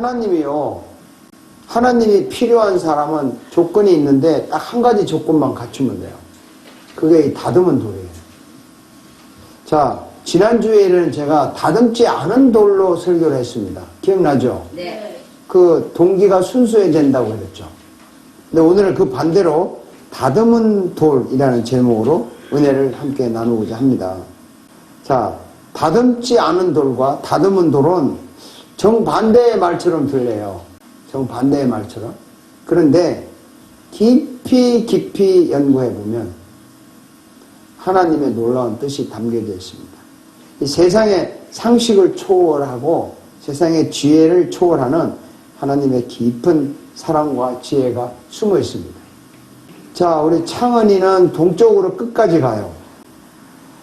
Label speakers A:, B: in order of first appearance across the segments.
A: 하나님이요. 하나님이 필요한 사람은 조건이 있는데 딱 한 가지 조건만 갖추면 돼요. 그게 이 다듬은 돌이에요. 자, 지난주에는 제가 다듬지 않은 돌로 설교를 했습니다. 기억나죠?
B: 네.
A: 그 동기가 순수해야 된다고 그랬죠. 근데 오늘은 그 반대로 다듬은 돌이라는 제목으로 은혜를 함께 나누고자 합니다. 자, 다듬지 않은 돌과 다듬은 돌은 정반대의 말처럼 들려요. 정반대의 말처럼. 그런데 깊이 연구해보면 하나님의 놀라운 뜻이 담겨져 있습니다. 이 세상의 상식을 초월하고 세상의 지혜를 초월하는 하나님의 깊은 사랑과 지혜가 숨어 있습니다. 자, 우리 창은이는 동쪽으로 끝까지 가요.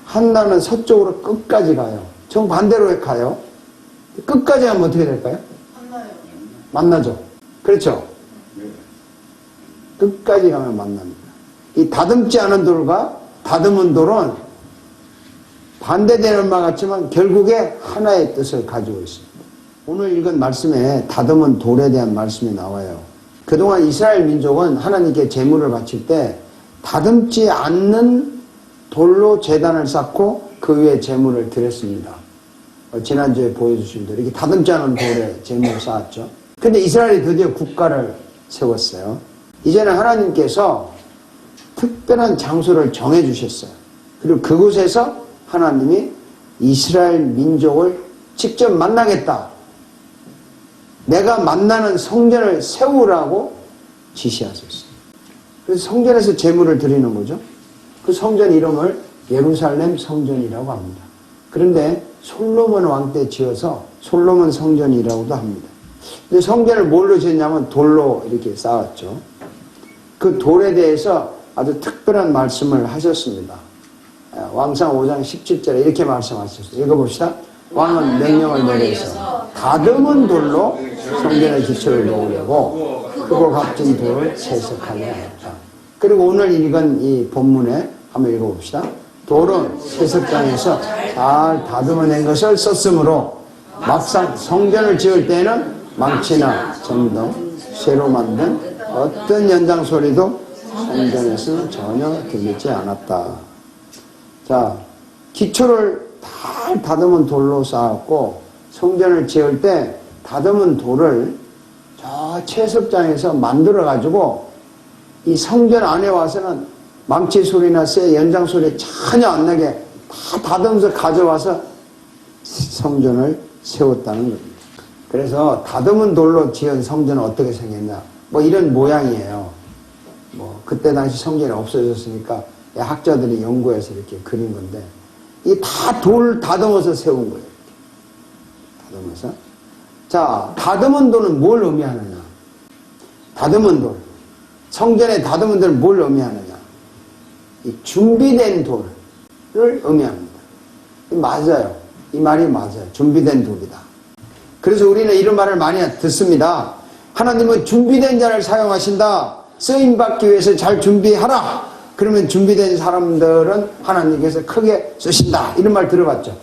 A: 한나는 서쪽으로 끝까지 가요. 정반대로 가요. 끝까지 가면 어떻게 될까요? 만나죠. 그렇죠? 끝까지 가면 만납니다. 이 다듬지 않은 돌과 다듬은 돌은 반대되는 바 같지만 결국에 하나의 뜻을 가지고 있습니다. 오늘 읽은 말씀에 다듬은 돌에 대한 말씀이 나와요. 그동안 이스라엘 민족은 하나님께 제물을 바칠 때 다듬지 않는 돌로 제단을 쌓고 그 위에 제물을 드렸습니다. 지난주에 보여주신 대로 이렇게 다듬지 않은 돌에 제물을 쌓았죠. 근데 이스라엘이 드디어 국가를 세웠어요. 이제는 하나님께서 특별한 장소를 정해주셨어요. 그리고 그곳에서 하나님이 이스라엘 민족을 직접 만나겠다. 내가 만나는 성전을 세우라고 지시하셨어요. 그래서 성전에서 제물을 드리는 거죠. 그 성전 이름을 예루살렘 성전이라고 합니다. 그런데 솔로몬 왕 때 지어서 솔로몬 성전이라고도 합니다. 근데 성전을 뭘로 지었냐면 돌로 이렇게 쌓았죠. 그 돌에 대해서 아주 특별한 말씀을 하셨습니다. 왕상 5장 17절에 이렇게 말씀하셨어요. 읽어봅시다. 왕은 명령을 내려서 다듬은 돌로 성전의 기초를 놓으려고 크고 값진 돌을 세석하려 했다. 그리고 오늘 읽은 이 본문에 한번 읽어봅시다. 돌은 세석장에서 잘 다듬어낸 것을 썼으므로 막상 성전을 지을 때에는 망치나 점등, 새로 만든 어떤 연장 소리도 성전에서는 전혀 들리지 않았다. 자, 기초를 잘 다듬은 돌로 쌓았고 성전을 지을 때 다듬은 돌을 저 채석장에서 만들어가지고 이 성전 안에 와서는 망치 소리나 새 연장 소리 전혀 안 나게 다 다듬어서 가져와서 성전을 세웠다는 겁니다. 그래서 다듬은 돌로 지은 성전은 어떻게 생겼냐? 뭐 이런 모양이에요. 뭐 그때 당시 성전이 없어졌으니까 학자들이 연구해서 이렇게 그린 건데 이 다 돌 다듬어서 세운 거예요. 다듬어서. 자, 다듬은 돌은 뭘 의미하느냐? 다듬은 돌. 성전에 다듬은 돌은 뭘 의미하느냐? 이 준비된 돌을 의미합니다. 맞아요. 이 말이 맞아요. 준비된 돌이다. 그래서 우리는 이런 말을 많이 듣습니다. 하나님은 준비된 자를 사용하신다. 쓰임받기 위해서 잘 준비하라. 그러면 준비된 사람들은 하나님께서 크게 쓰신다. 이런 말 들어봤죠?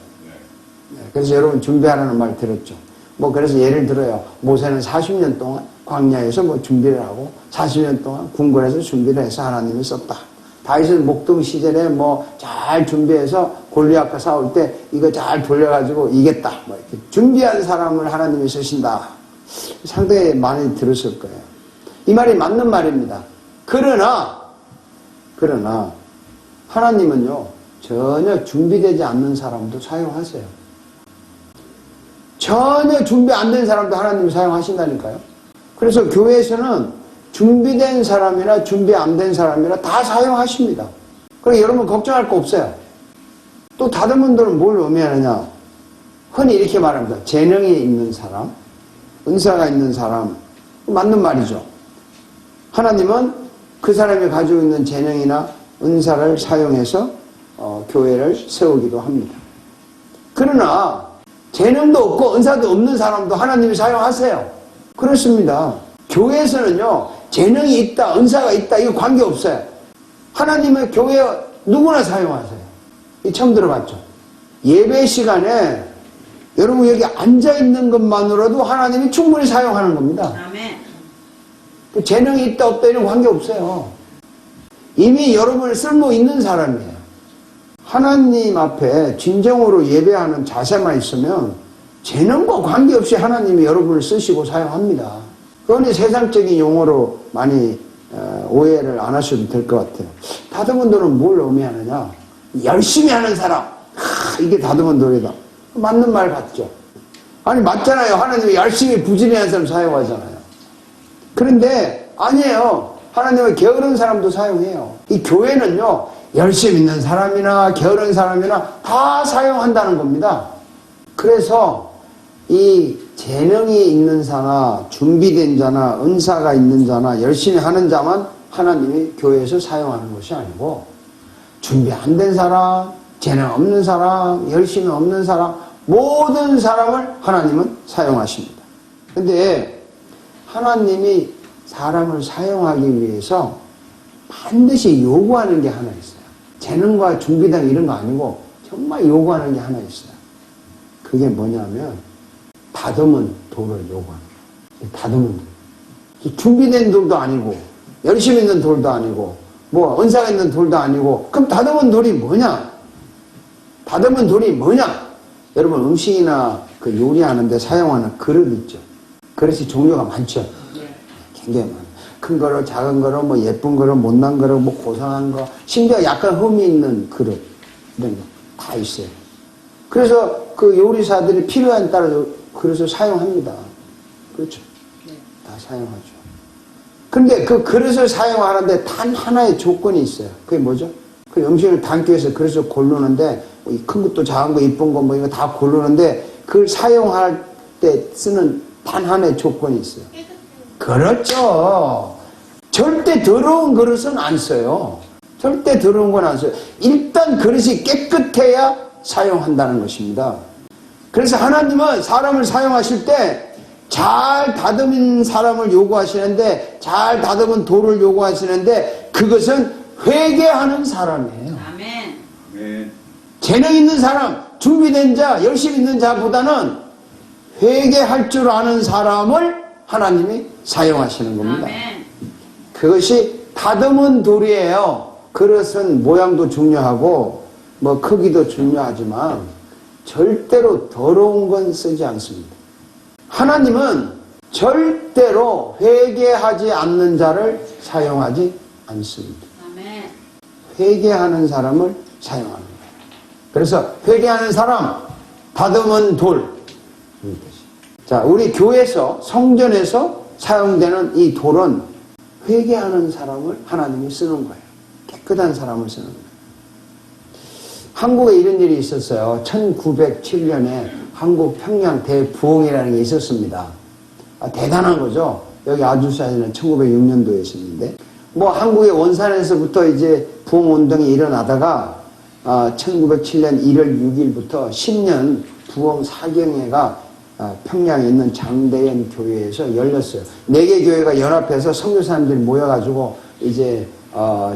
A: 그래서 여러분 준비하라는 말 들었죠? 뭐 그래서 예를 들어요. 모세는 40년 동안 광야에서 뭐 준비를 하고 40년 동안 궁궐에서 준비를 해서 하나님이 썼다. 다윗은 목동 시절에 뭐 잘 준비해서 골리앗과 싸울 때 이거 잘 돌려가지고 이겼다. 뭐 이렇게 준비한 사람을 하나님이 쓰신다. 상당히 많이 들었을 거예요. 이 말이 맞는 말입니다. 그러나 하나님은요 전혀 준비되지 않는 사람도 사용하세요. 전혀 준비 안 된 사람도 하나님이 사용하신다니까요. 그래서 교회에서는 준비된 사람이나 준비 안 된 사람이나 다 사용하십니다. 그러니까 여러분 걱정할 거 없어요. 또 다른 분들은 뭘 의미하느냐? 흔히 이렇게 말합니다. 재능이 있는 사람, 은사가 있는 사람. 맞는 말이죠. 하나님은 그 사람이 가지고 있는 재능이나 은사를 사용해서 교회를 세우기도 합니다. 그러나 재능도 없고 은사도 없는 사람도 하나님이 사용하세요. 그렇습니다. 교회에서는요 재능이 있다, 은사가 있다 이거 관계없어요. 하나님의 교회 누구나 사용하세요. 처음 들어봤죠? 예배 시간에 여러분 여기 앉아있는 것만으로도 하나님이 충분히 사용하는 겁니다.
B: 아멘.
A: 그 재능이 있다 없다 이런 관계없어요. 이미 여러분을 쓸모 있는 사람이에요. 하나님 앞에 진정으로 예배하는 자세만 있으면 재능과 관계없이 하나님이 여러분을 쓰시고 사용합니다. 그러니 세상적인 용어로 많이 오해를 안 하셔도 될 것 같아요. 다듬은 돌은 뭘 의미하느냐? 열심히 하는 사람. 이게 다듬은 돌이다. 맞는 말 같죠? 아니 맞잖아요. 하나님이 열심히 부지런한 사람 사용하잖아요. 그런데 아니에요. 하나님은 게으른 사람도 사용해요. 이 교회는요, 열심히 있는 사람이나 게으른 사람이나 다 사용한다는 겁니다. 그래서 이 재능이 있는 자나 준비된 자나 은사가 있는 자나 열심히 하는 자만 하나님이 교회에서 사용하는 것이 아니고 준비 안 된 사람, 재능 없는 사람, 열심히 없는 사람, 모든 사람을 하나님은 사용하십니다. 근데 하나님이 사람을 사용하기 위해서 반드시 요구하는 게 하나 있어요. 재능과 준비된 이런 거 아니고 정말 요구하는 게 하나 있어요. 그게 뭐냐면 다듬은 돌을 요구하는 거예요. 다듬은 돌. 준비된 돌도 아니고 열심히 있는 돌도 아니고 뭐 은사가 있는 돌도 아니고 그럼 다듬은 돌이 뭐냐? 다듬은 돌이 뭐냐? 여러분 음식이나 그 요리하는데 사용하는 그릇 있죠. 그릇이 종류가 많죠. 굉장히 많아요. 큰 거로 작은 거로 뭐 예쁜 거로 못난 거로 뭐 고상한 거 심지어 약간 흠이 있는 그릇 이런 거 다 있어요. 그래서 그 요리사들이 필요에 따라 그릇을 사용합니다. 그렇죠? 다 사용하죠. 근데 그 그릇을 사용하는데 단 하나의 조건이 있어요. 그게 뭐죠? 그 음식을 담기 위해서 그릇을 고르는데 큰 것도 작은 거 이쁜 거 뭐 이거 다 고르는데 그걸 사용할 때 쓰는 단 하나의 조건이 있어요. 그렇죠. 절대 더러운 그릇은 안 써요. 절대 더러운 건 안 써요. 일단 그릇이 깨끗해야 사용한다는 것입니다. 그래서 하나님은 사람을 사용하실 때 잘 다듬은 사람을 요구하시는데 잘 다듬은 돌을 요구하시는데 그것은 회개하는 사람이에요.
B: 아멘.
A: 재능 있는 사람, 준비된 자, 열심히 있는 자보다는 회개할 줄 아는 사람을 하나님이 사용하시는 겁니다.
B: 아멘.
A: 그것이 다듬은 돌이에요. 그릇은 모양도 중요하고 뭐 크기도 중요하지만 절대로 더러운 건 쓰지 않습니다. 하나님은 절대로 회개하지 않는 자를 사용하지 않습니다.
B: 아멘.
A: 회개하는 사람을 사용하는 거예요. 그래서 회개하는 사람, 다듬은 돌. 자, 우리 교회에서 성전에서 사용되는 이 돌은 회개하는 사람을 하나님이 쓰는 거예요. 깨끗한 사람을 쓰는 거예요. 한국에 이런 일이 있었어요. 1907년에 한국 평양 대부흥이라는 게 있었습니다. 대단한 거죠. 여기 아주사에는 1906년도에 있었는데 뭐 한국의 원산에서부터 이제 부흥운동이 일어나다가 1907년 1월 6일부터 10년 부흥 사경회가 평양에 있는 장대현 교회에서 열렸어요. 4개 교회가 연합해서 선교사님들이 모여가지고 이제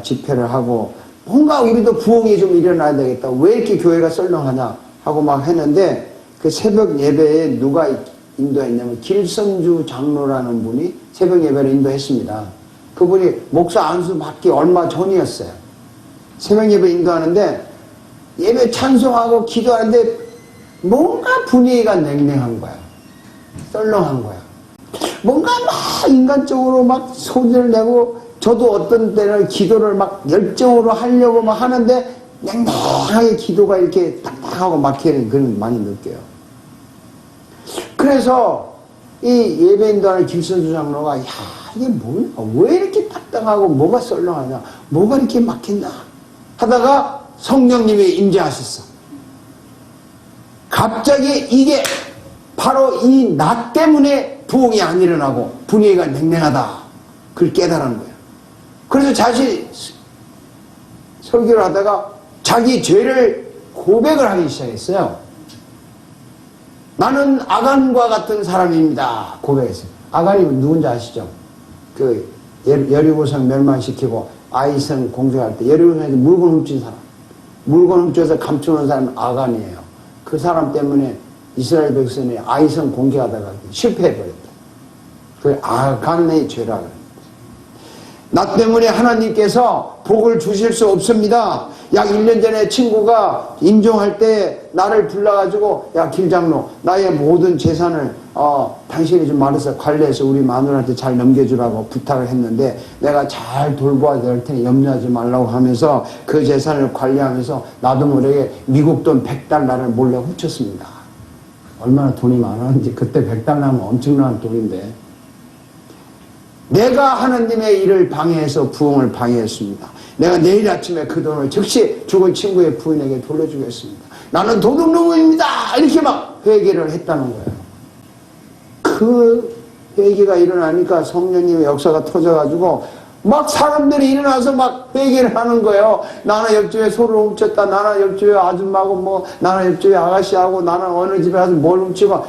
A: 집회를 하고 뭔가 우리도 부흥이 좀 일어나야 되겠다. 왜 이렇게 교회가 썰렁하냐 하고 막 했는데 그 새벽 예배에 누가 인도했냐면 길선주 장로라는 분이 새벽 예배를 인도했습니다. 그분이 목사 안수 받기 얼마 전이었어요. 새벽 예배 인도하는데 예배 찬송하고 기도하는데 뭔가 분위기가 냉랭한 거야. 썰렁한 거야. 뭔가 막 인간적으로 막 소리를 내고 저도 어떤 때는 기도를 막 열정으로 하려고 막 하는데 냉랭하게 기도가 이렇게 딱딱하고 막히는 그런 많이 느껴요. 그래서 이 예배 인도하는 김선주 장로가 야 이게 뭐야? 왜 이렇게 딱딱하고 뭐가 썰렁하냐? 뭐가 이렇게 막힌다? 하다가 성령님이 임재하셨어. 갑자기 이게 바로 이 나 때문에 부흥이 안 일어나고 분위기가 냉랭하다. 그걸 깨달은 거야. 그래서 자신이 설교를 하다가 자기 죄를 고백을 하기 시작했어요. 나는 아간과 같은 사람입니다. 고백했어요. 아간이 누군지 아시죠? 그 여리고성 멸망시키고 아이성 공격할 때 여리고성에서 물건 훔친 사람. 물건 훔쳐서 감추는 사람은 아간이에요. 그 사람 때문에 이스라엘 백성이 아이성 공개하다가 실패해버렸다. 그게 아간의 죄라. 나 때문에 하나님께서 복을 주실 수 없습니다. 약 1년 전에 친구가 임종할 때 나를 불러가지고, 야 김장로, 나의 모든 재산을 당신이 좀 말해서 관리해서 우리 마누라한테 잘 넘겨주라고 부탁을 했는데 내가 잘 돌봐야 될 테니 염려하지 말라고 하면서 그 재산을 관리하면서 나도 모르게 미국 돈 100달러를 몰래 훔쳤습니다. 얼마나 돈이 많았는지. 그때 100달러면 엄청난 돈인데 내가 하나님의 일을 방해해서 부흥을 방해했습니다. 내가 내일 아침에 그 돈을 즉시 죽은 친구의 부인에게 돌려주겠습니다. 나는 도둑놈입니다. 이렇게 막 회개를 했다는 거예요. 그 회개가 일어나니까 성령님의 역사가 터져가지고 막 사람들이 일어나서 막 회개를 하는 거예요. 나는 옆집에 소를 훔쳤다. 나는 옆집에 아줌마고 뭐 나는 옆집에 아가씨하고 나는 어느 집에 가서 뭘 훔치고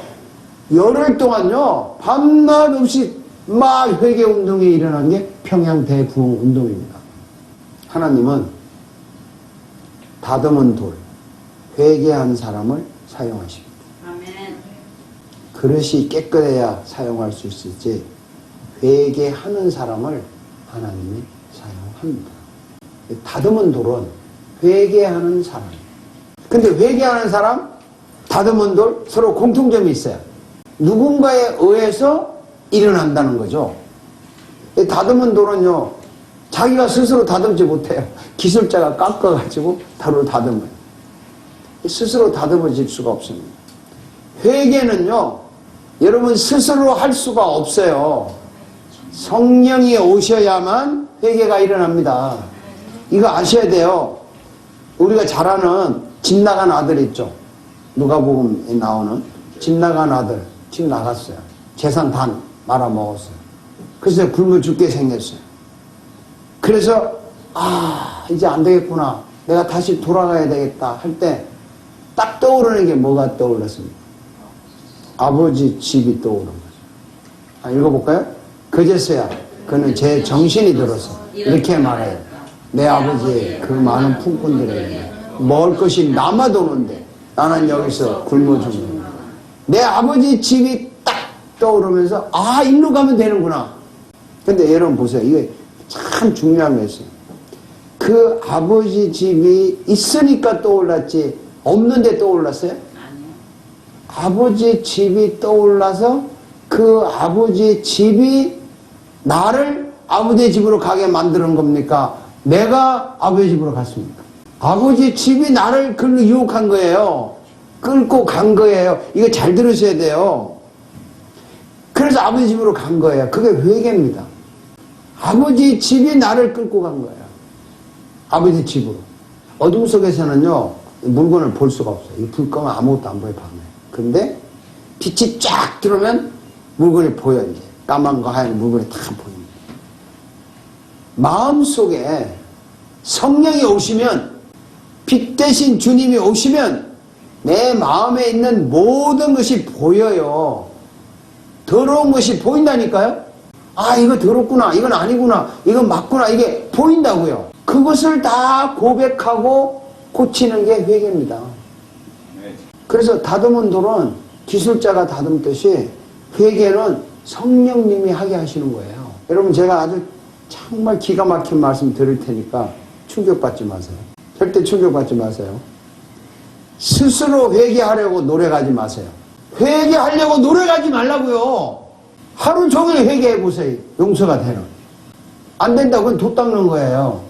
A: 열흘 동안요 밤낮 없이 막 회개 운동이 일어난 게 평양 대부흥 운동입니다. 하나님은 다듬은 돌, 회개한 사람을 사용하십니다. 아멘. 그릇이 깨끗해야 사용할 수 있을지 회개하는 사람을 하나님이 사용합니다. 다듬은 돌은 회개하는 사람. 근데 회개하는 사람, 다듬은 돌 서로 공통점이 있어요. 누군가에 의해서 일어난다는 거죠. 다듬은 돌은요 자기가 스스로 다듬지 못해요. 기술자가 깎아가지고 돌을 다듬어요. 스스로 다듬어질 수가 없습니다. 회개는요 여러분 스스로 할 수가 없어요. 성령이 오셔야만 회개가 일어납니다. 이거 아셔야 돼요. 우리가 잘 아는 집 나간 아들 있죠. 누가복음에 나오는 집 나간 아들. 집 나갔어요. 재산 다 말아먹었어요. 그래서 굶어 죽게 생겼어요. 그래서 이제 안 되겠구나. 내가 다시 돌아가야 되겠다 할 때 딱 떠오르는 게 뭐가 떠올랐습니까? 아버지 집이 떠오른 거죠. 읽어볼까요? 그제서야 그는 제 정신이 들어서 이렇게 말해요. 내 아버지의 그 많은 품꾼들에게 먹을 것이 남아도는데 나는 여기서 굶어 죽는다. 내 아버지 집이 딱 떠오르면서 일로 가면 되는구나. 근데 여러분 보세요. 이게 참 중요한 거였어요. 그 아버지 집이 있으니까 떠올랐지 없는데 떠올랐어요? 아니요. 아버지 집이 떠올라서 그 아버지 집이 나를 아버지 집으로 가게 만드는 겁니까? 내가 아버지 집으로 갔습니까? 아버지 집이 나를 그걸로 유혹한 거예요. 끌고 간 거예요. 이거 잘 들으셔야 돼요. 그래서 아버지 집으로 간 거예요. 그게 회개입니다. 아버지 집이 나를 끌고 간 거예요. 아버지 집으로. 어둠 속에서는요 물건을 볼 수가 없어요. 이 불 끄면 아무것도 안 보여요. 밤에. 근데 빛이 쫙 들어오면 물건이 보여. 이제 까만 거 하얀 물건이 다 보입니다. 마음속에 성령이 오시면, 빛 대신 주님이 오시면 내 마음에 있는 모든 것이 보여요. 더러운 것이 보인다니까요. 이거 더럽구나, 이건 아니구나, 이건 맞구나, 이게 보인다고요. 그것을 다 고백하고 고치는 게 회개입니다. 그래서 다듬은 돌은 기술자가 다듬듯이 회개는 성령님이 하게 하시는 거예요. 여러분 제가 아주 정말 기가 막힌 말씀 드릴 테니까 충격받지 마세요. 절대 충격받지 마세요. 스스로 회개하려고 노력하지 마세요. 회개하려고 노력하지 말라고요. 하루 종일 회개해 보세요. 용서가 되는. 안 된다고 그건 도 닦는 거예요.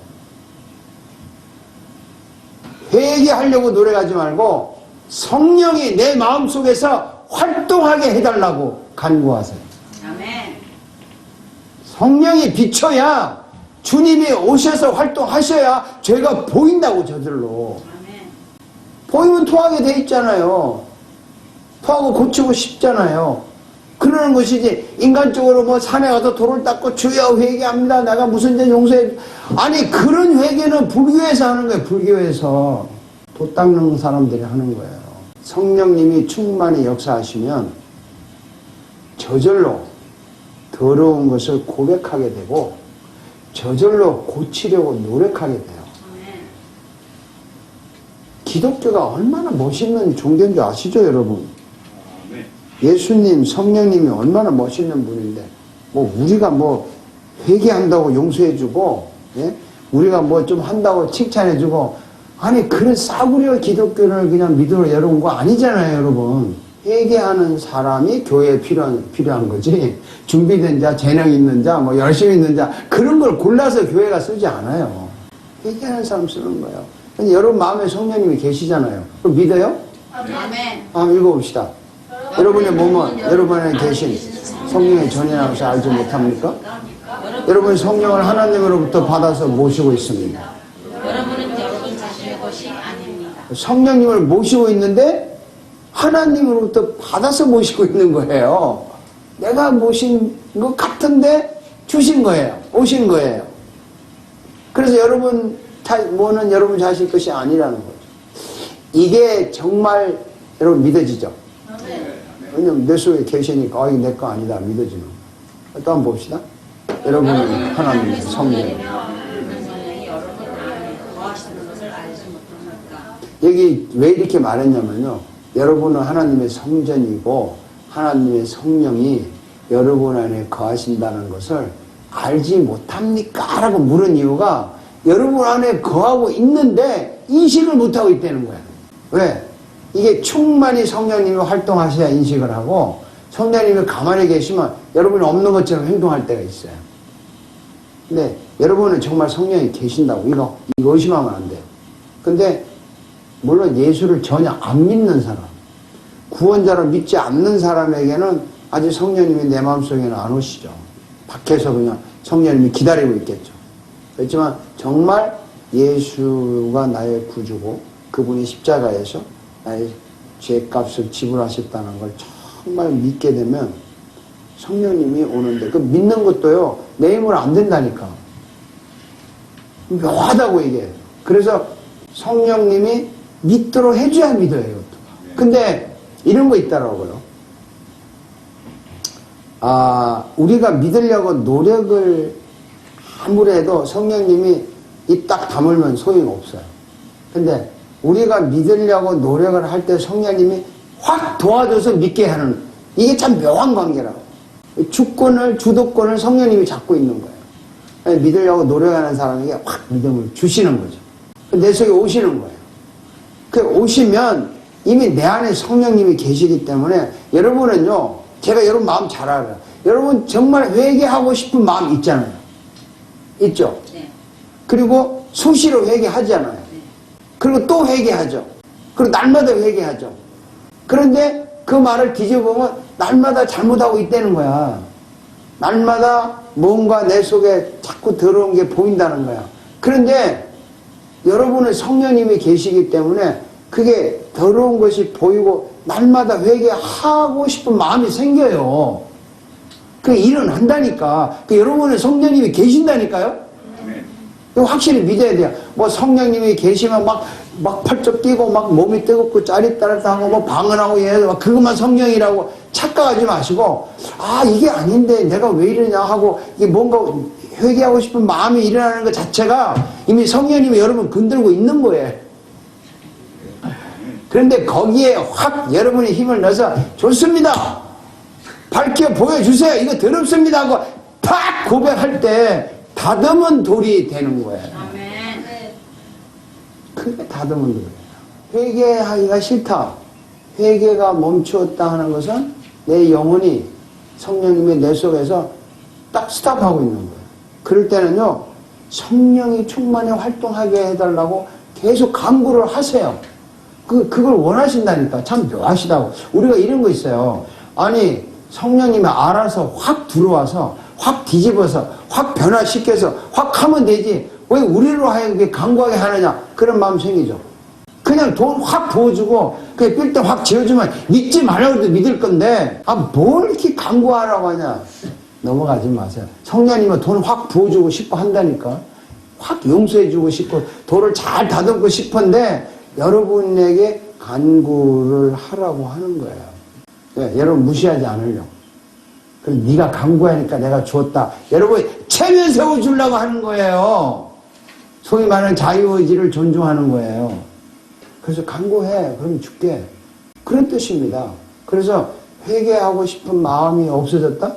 A: 회개하려고 노력하지 말고 성령이 내 마음속에서 활동하게 해달라고 간구하세요. 아멘. 성령이 비춰야 주님이 오셔서 활동하셔야 죄가 보인다고 저절로. 아멘. 보이면 토하게 돼 있잖아요. 토하고 고치고 싶잖아요. 그러는 것이지 인간적으로 뭐 산에 가서 돌을 닦고 주여 회개합니다. 내가 무슨 죄 용서해. 아니 그런 회개는 불교에서 하는 거예요. 불교에서 도 닦는 사람들이 하는 거예요. 성령님이 충만히 역사하시면 저절로 더러운 것을 고백하게 되고 저절로 고치려고 노력하게 돼요. 기독교가 얼마나 멋있는 종교인 줄 아시죠 여러분? 예수님, 성령님이 얼마나 멋있는 분인데, 우리가 회개한다고 용서해주고, 예? 우리가 좀 한다고 칭찬해주고, 아니, 그런 싸구려 기독교를 그냥 믿으러 여러분 거 아니잖아요, 여러분. 회개하는 사람이 교회에 필요한 거지. 준비된 자, 재능 있는 자, 열심히 있는 자, 그런 걸 골라서 교회가 쓰지 않아요. 회개하는 사람 쓰는 거예요. 근데 여러분 마음에 성령님이 계시잖아요. 그럼 믿어요?
B: 아멘.
A: 한번 읽어봅시다. 여러분의 몸은 여러분에 계신 성령의 전이라서 알지 못합니까? 여러분 성령을 하나님으로부터 받아서 모시고 있습니다.
B: 여러분은 여러분 자신의 것이 아닙니다.
A: 성령님을 모시고 있는데 하나님으로부터 받아서 모시고 있는 거예요. 내가 모신 것 같은데 주신 거예요. 오신 거예요. 그래서 여러분 뭐는 여러분 자신 것이 아니라는 거죠. 이게 정말 여러분 믿어지죠? 왜냐면 내 속에 계시니까 이게 내 거 아니다 믿어지는 거예요. 또 한번 봅시다. 여러분은 하나님의 성령. 여기 왜 이렇게 말했냐면요. 여러분은 하나님의 성전이고 하나님의 성령이 여러분 안에 거하신다는 것을 알지 못합니까? 라고 물은 이유가 여러분 안에 거하고 있는데 인식을 못하고 있다는 거예요. 왜? 이게 충만히 성령님이 활동하셔야 인식을 하고 성령님이 가만히 계시면 여러분이 없는 것처럼 행동할 때가 있어요. 근데 여러분은 정말 성령이 계신다고 이거 의심하면 안 돼요. 근데 물론 예수를 전혀 안 믿는 사람, 구원자를 믿지 않는 사람에게는 아직 성령님이 내 마음속에는 안 오시죠. 밖에서 그냥 성령님이 기다리고 있겠죠. 그렇지만 정말 예수가 나의 구주고 그분이 십자가에서 나의 죄값을 지불하셨다는 걸 정말 믿게 되면 성령님이 오는데 그 믿는 것도요 내 힘으로 안 된다니까. 묘하다고 이게. 그래서 성령님이 믿도록 해줘야 믿어요. 이것도. 근데 이런 거 있더라고요. 우리가 믿으려고 노력을 아무래도 성령님이 입 딱 다물면 소용없어요. 근데 우리가 믿으려고 노력을 할 때 성령님이 확 도와줘서 믿게 하는 이게 참 묘한 관계라고. 주도권을 성령님이 잡고 있는 거예요. 믿으려고 노력하는 사람에게 확 믿음을 주시는 거죠. 내 속에 오시는 거예요. 그 오시면 이미 내 안에 성령님이 계시기 때문에 여러분은요, 제가 여러분 마음 잘 알아요. 여러분 정말 회개하고 싶은 마음 있잖아요. 있죠?
B: 네.
A: 그리고 수시로 회개하잖아요.
B: 네.
A: 그리고 또 회개하죠. 그리고 날마다 회개하죠. 그런데 그 말을 뒤집어보면 날마다 잘못하고 있다는 거야. 날마다 뭔가 내 속에 자꾸 들어온 게 보인다는 거야. 그런데 여러분은 성령님이 계시기 때문에 그게 더러운 것이 보이고 날마다 회개하고 싶은 마음이 생겨요. 그게 일어난다니까. 여러분은 성령님이 계신다니까요. 이거 확실히 믿어야 돼요. 성령님이 계시면 막 펄쩍 뛰고 막 몸이 뜨겁고 짜릿짜릿하고 방언하고 얘네들 그것만 성령이라고 착각하지 마시고 이게 아닌데 내가 왜 이러냐 하고 이게 뭔가 회개하고 싶은 마음이 일어나는 것 자체가 이미 성령님이 여러분 건들고 있는 거예요. 그런데 거기에 확 여러분이 힘을 넣어서 좋습니다. 밝혀 보여주세요. 이거 더럽습니다 하고 팍 고백할 때 다듬은 돌이 되는 거예요.
B: 아멘.
A: 그게 다듬은 돌이에요. 회개하기가 싫다. 회개가 멈추었다 하는 것은 내 영혼이 성령님의 내 속에서 딱 스탑하고 있는 거예요. 그럴 때는요, 성령이 충만히 활동하게 해달라고 계속 간구를 하세요. 그걸 원하신다니까. 참 묘하시다고. 우리가 이런 거 있어요. 아니, 성령님이 알아서 확 들어와서, 확 뒤집어서, 확 변화시켜서, 확 하면 되지. 왜 우리로 하여금 간구하게 하느냐. 그런 마음 생기죠. 그냥 돈 확 부어주고, 그 빌딩 확 지어주면 믿지 말라고 해도 믿을 건데, 뭘 이렇게 간구하라고 하냐. 넘어가지 마세요. 성령님은 돈 확 부어주고 싶어 한다니까. 확 용서해주고 싶고, 돌을 잘 다듬고 싶은데, 여러분에게 간구를 하라고 하는 거예요. 네, 여러분 무시하지 않으려고. 그럼 네가 간구하니까 내가 주었다. 여러분 체면 세워주려고 하는 거예요. 소위 말하는 자유의지를 존중하는 거예요. 그래서 간구해. 그럼 줄게. 그런 뜻입니다. 그래서 회개하고 싶은 마음이 없어졌다?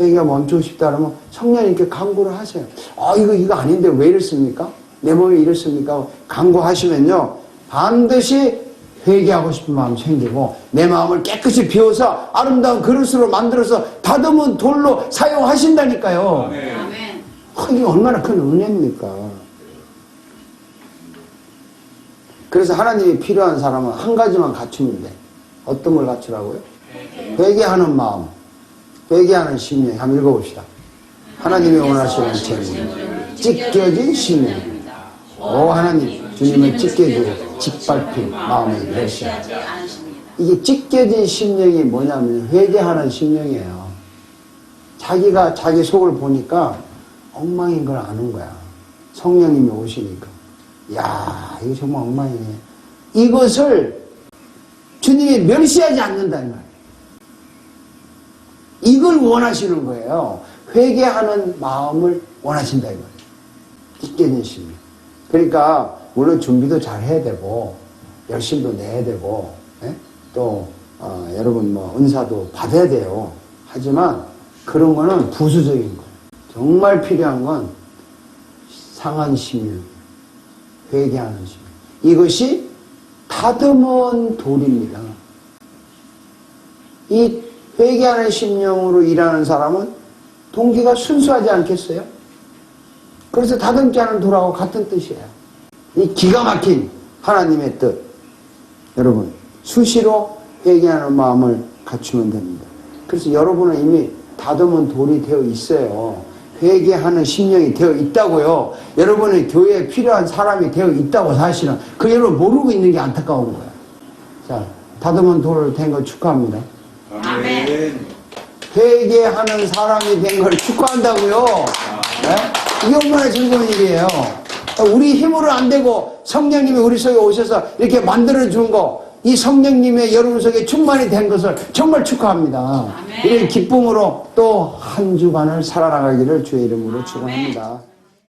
A: 회개가 멈추고 싶다 그러면 성령님께 간구를 하세요. 이거 아닌데 왜 이랬습니까? 내 몸이 이랬습니까? 간구하시면요, 반드시 회개하고 싶은 마음이 생기고 내 마음을 깨끗이 비워서 아름다운 그릇으로 만들어서 다듬은 돌로 사용하신다니까요.
B: 아멘.
A: 이게 얼마나 큰 은혜입니까? 그래서 하나님이 필요한 사람은 한 가지만 갖추면 돼. 어떤 걸 갖추라고요? 회개하는 마음, 회개하는 심령. 한번 읽어봅시다. 하나님이 원하시는 제물, 찢겨진 심령입니다. 오 하나님, 주님을 찢겨지고 짓밟힌 마음을 내시오. 이게 찢겨진 심령이 뭐냐면 회개하는 심령이에요. 자기가 자기 속을 보니까 엉망인 걸 아는 거야. 성령님이 오시니까. 야, 이거 정말 엉망이네. 이것을 주님이 멸시하지 않는다는 말이에요. 이걸 원하시는 거예요. 회개하는 마음을 원하신다 이 말이에요. 찢겨진 심령. 그러니까 물론 준비도 잘 해야 되고 열심도 내야 되고 또 여러분 은사도 받아야 돼요. 하지만 그런 거는 부수적인 거예요. 정말 필요한 건 상한 심령, 회개하는 심령. 이것이 다듬은 돌입니다. 이 회개하는 심령으로 일하는 사람은 동기가 순수하지 않겠어요? 그래서 다듬지 않은 돌하고 같은 뜻이에요. 이 기가 막힌 하나님의 뜻. 여러분, 수시로 회개하는 마음을 갖추면 됩니다. 그래서 여러분은 이미 다듬은 돌이 되어 있어요. 회개하는 심령이 되어 있다고요. 여러분의 교회에 필요한 사람이 되어 있다고 사실은. 그 여러분 모르고 있는 게 안타까운 거예요. 자, 다듬은 돌 된 거 축하합니다.
B: 아멘.
A: 회개하는 사람이 된 걸 축하한다고요. 네? 이게 얼마나 즐거운 일이에요. 우리 힘으로 안 되고 성령님이 우리 속에 오셔서 이렇게 만들어준 거, 이 성령님의 여러분 속에 충만이 된 것을 정말 축하합니다.
B: 아멘.
A: 이런 기쁨으로 또 한 주간을 살아나가기를 주의 이름으로 축원합니다.